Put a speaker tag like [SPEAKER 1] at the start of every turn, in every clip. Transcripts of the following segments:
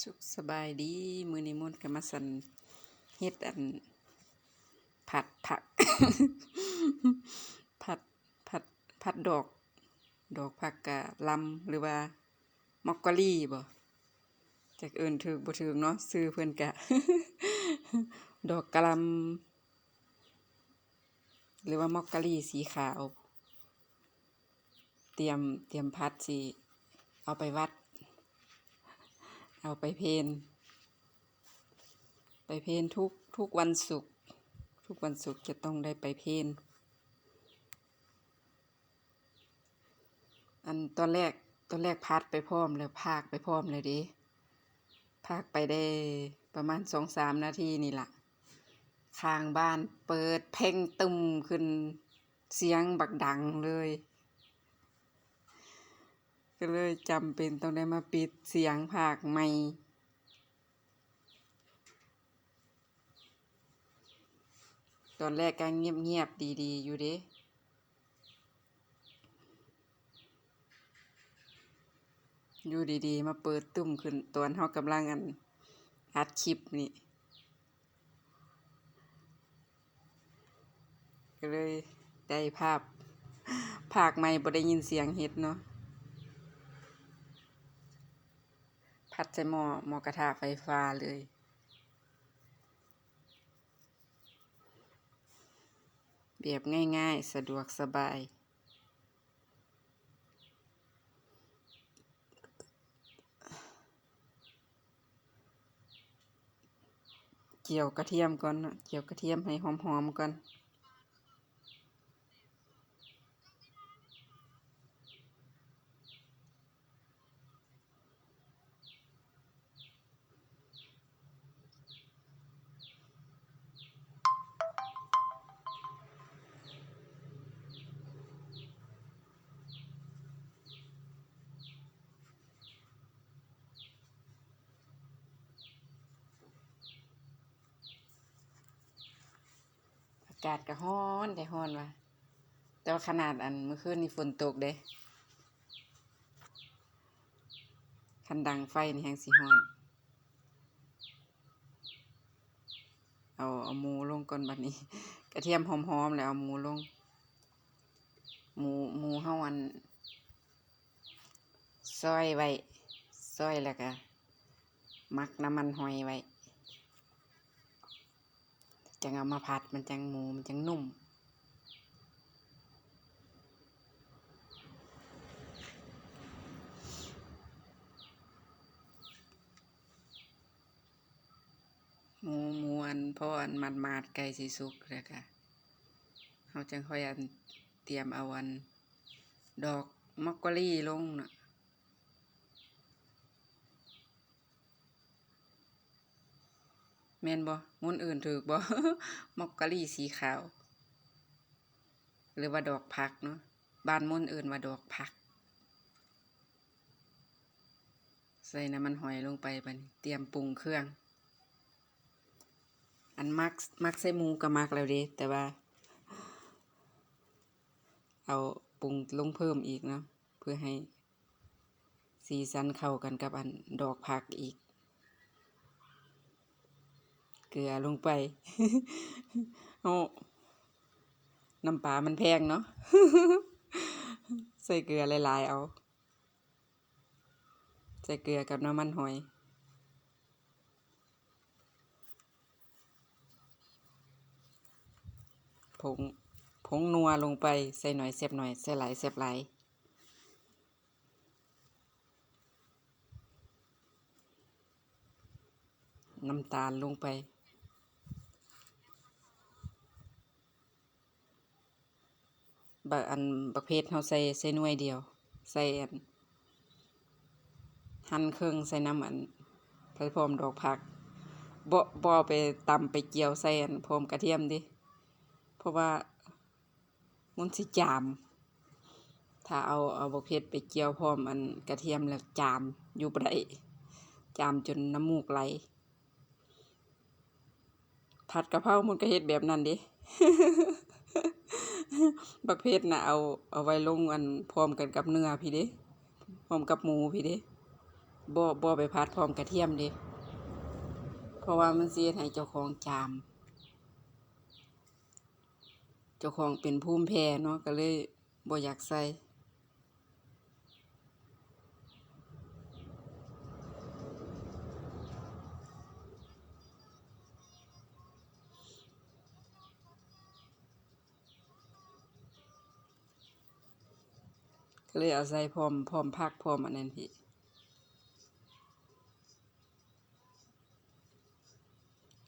[SPEAKER 1] สุขสบายดีมื้อนี้มนต์ก็มาสั่นเฮ็ดผัดผัก ผัดผัดผัดดอกผักกะลำหรือว่ามอกกะลี่บ่จักเอิ้นถูกบ่ถูกเนาะชื่อเพิ่นกะ ดอกกะหล่ำหรือว่ามอกกะลี่สีขาวเตรียมผัดสิเอาไปวัดเอาไปเพลทุกวันศุกร์ทุกวันศุกร์จะต้องได้ไปเพลตอนแรกพัดไปพร้อมแล้วพากไปพร้อมเลยดิพากไปได้ประมาณ 2-3 นาทีนี่ล่ะข้างบ้านเปิดเพลงตึมขึ้นเสียงบักดังเลยก็เลยจำเป็นต้องได้มาปิดเสียงพากใหม่ตอนแรกก็เงียบๆดีๆอยู่เด้อยู่ดีๆมาเปิดตุ้มขึ้นตอนเฮากำลังอัดคลิปนี่ก็เลยได้ภาคใหม่บ่ได้ยินเสียงเฮ็ดเนาะผัดใส่หม้อกระทะไฟฟ้าเลยแบบง่ายๆสะดวกสบายเจียวกระเทียมก่อนเนาะเจียวกระเทียมให้หอมๆก่อนอากาศก็ร้อนแต่ร้อนว่ะแต่ว่าขนาดเมื่อคืนนี่ฝนตกเด้คันดังไฟนี่แฮงสิร้อนเอาหมูลงก่อนบัดนี้ กระเทียมหอมๆแล้วเอาหมูลงหมูเฮาซอยไว้ซอยแล้วก็มักน้ำมันหอยไว้จังเอามาผัดมันจังหมูมันจังนุ่มหมูพอมาดไก่สิสุกแล้วก็เฮาจังค่อยเตรียมเอาดอกมอกกะลี่ลงน่ะแม่นบ่มุนอื่นถูกบ่ มอกกะลี่สีขาวหรือว่าดอกผักเนาะบ้านมุนอื่นว่าดอกผักใส่น้ำมันหอยลงไปบัดนี้เตรียมปรุงเครื่องมักใส่หมูก็มักแล้วเด้แต่ว่าเอาปรุงลงเพิ่มอีกเนาะเพื่อให้สีสันเข้ากันกับดอกผักอีกเกลือลงไป โอ้น้ำปลามันแพงเนาะ ใส่เกลือหลายๆเอาใส่เกลือกับน้ำมันหอยผงนัวลงไปใส่หน่อยเสียบหน่อยใส่หลายเสียบหลายน้ำตาลลงไปบักเพชรเฮาใส่หน่วยเดียวใส่หั่นเครื่องใส่น้ำใส่พร้อมดอกผักบ่เอาไปตำไปเจียวใส่พร้อมกระเทียมดิเพราะว่ามันสิจามถ้าเอาบักเพชรไปเจียวพร้อมกระเทียมแล้วจามอยู่บ่ได้จามจนน้ำมูกไหลผัดกะเพรามันก็เฮ็ดแบบนั้นเด้ บักเพชรน่ะเอาไว้ลงพร้อมกันกับเนื้อพี่เด้พร้อมกับหมูพี่เด้ บ่ไปผัดพร้อมกระเทียมเด้เพราะว่ามันสิเฮ็ดให้เจ้าของจาม เจ้าของเป็นภูมิแพ้เนาะก็เลยบ่อยากใส่ก็เลยเอาใส่พร้อมผักพร้อมอันนั้นพี่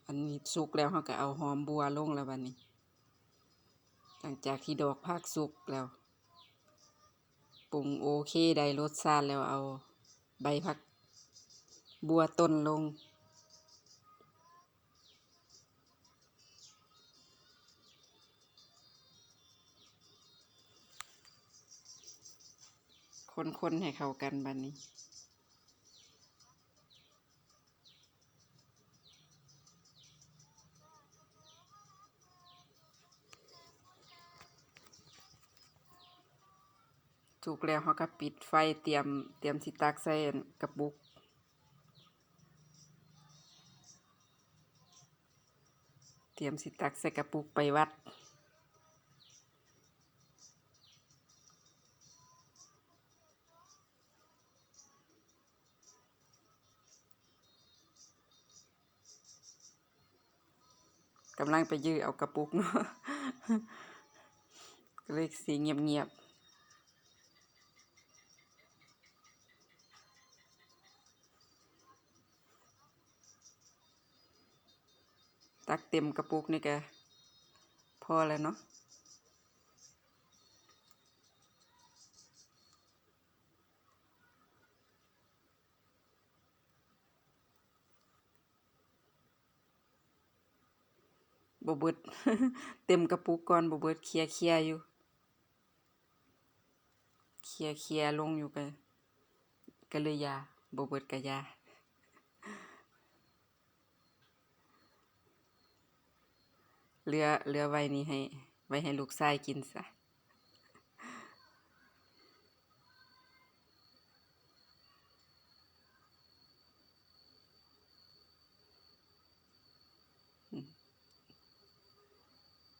[SPEAKER 1] อันนี้สุกแล้วเราก็เอาหอมบัวลงแล้วบัดนี้หลังจากที่ดอกผักสุกแล้วปรุงโอเคได้รสชาติแล้วเอาใบผักบัวต้นลงคนให้เข้ากันบัดนี้สุกแล้วเราก็ปิดไฟเตรียมสิตักใส่กระปุกเตรียมสิตักใส่กระปุกไปวัดกำลังไปยื้อเอากระปุกเนาะ ก็เลยสีเงียบๆตักเต็มกระปุกนี่ก็พอแล้วเนาะบ่เบิด เต็มกระปุกก่อนบ่เบิดเคลียอยู่เคลียลงอยู่ก็เลยยาบ่เบิดก็ยาเหลือไว้นี่ไว้ให้ลูกชายกินซะ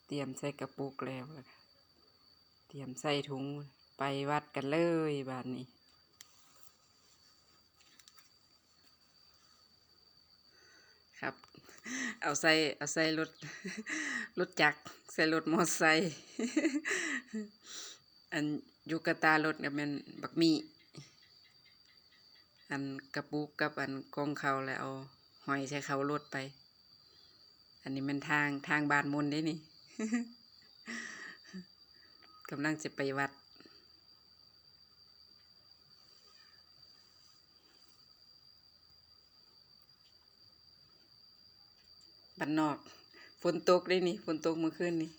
[SPEAKER 1] เตรียมใส่กระปุกแล้วเตรียมใส่ถุงไปวัดกันเลยบัดนี้ครับเอาใส่รถ รถจักรใส่รถมอไซค์ อันอยู่กะตารถก็แม่นบักมี่อันกระปุกกับอันกองเขาแล้วเอาห้อยใส่เขารถไป อันนี้มันทางบ้านมนต์เด้นี่ กำลังจะไปวัดบ้านนอกฝนตกได้นี่ฝนตกเมื่อคืนนี่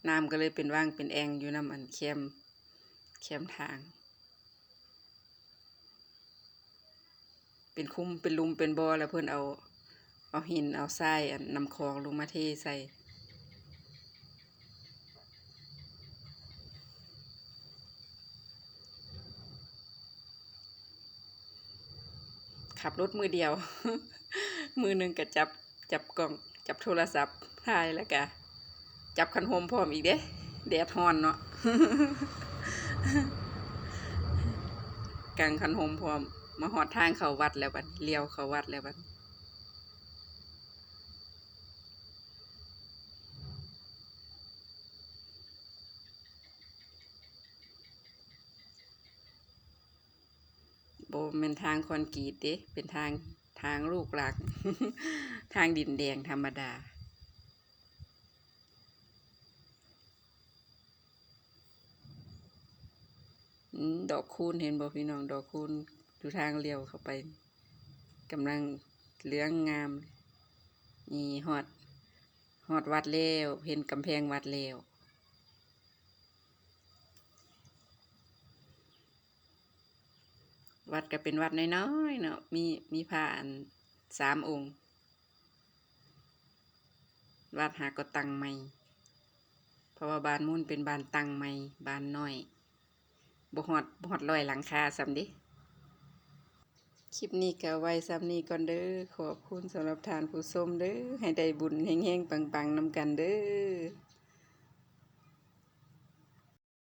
[SPEAKER 1] น้ำก็เลยเป็นว่างเป็นแองอยู่น้ำอันเข้มทางเป็นคุ้มเป็นลุมเป็นบ่อแล้วเพิ่นเอาหินเอาทรายอันนำคลองลงมาเทใส่ขับรถมือเดียว มือหนึ่งก็จับกล้องจับโทรศัพท์ถ่ายแล้วก็จับคันโฮมพร้อมอีกเด้แดดฮ้อนเนาะ กางคันโฮมพร้อมมาฮอดทางเข้าวัดแล้วบัดเลี้ยวเข้าวัดแล้วบัดบ่แม่นทางคอนกรีตเด้เป็นทางลูกรัก ทางดินแดงธรรมดาดอกคูณเห็นบ่พี่น้องดอกคูณอยู่ทางเลี้ยวเข้าไปกำลังเหลืองงามนี่ฮอดวัดแล้วเห็นกำแพงวัดแล้ววัดก็เป็นวัดน้อยๆเนาะมีพระอัน3 องค์วัดหาก็ตั้งใหม่เพราะว่าบ้านมุ่นเป็นบ้านตั้งใหม่บ้านน้อยบ่ฮอด100 หลังคาส่ำเด้ คลิปนี้ก็ไว้ซ้ำนี้ก่อนเด้อขอบคุณสำหรับทานผู้ชมเด้อให้ได้บุญแห่งๆปังๆนำกันเด้อ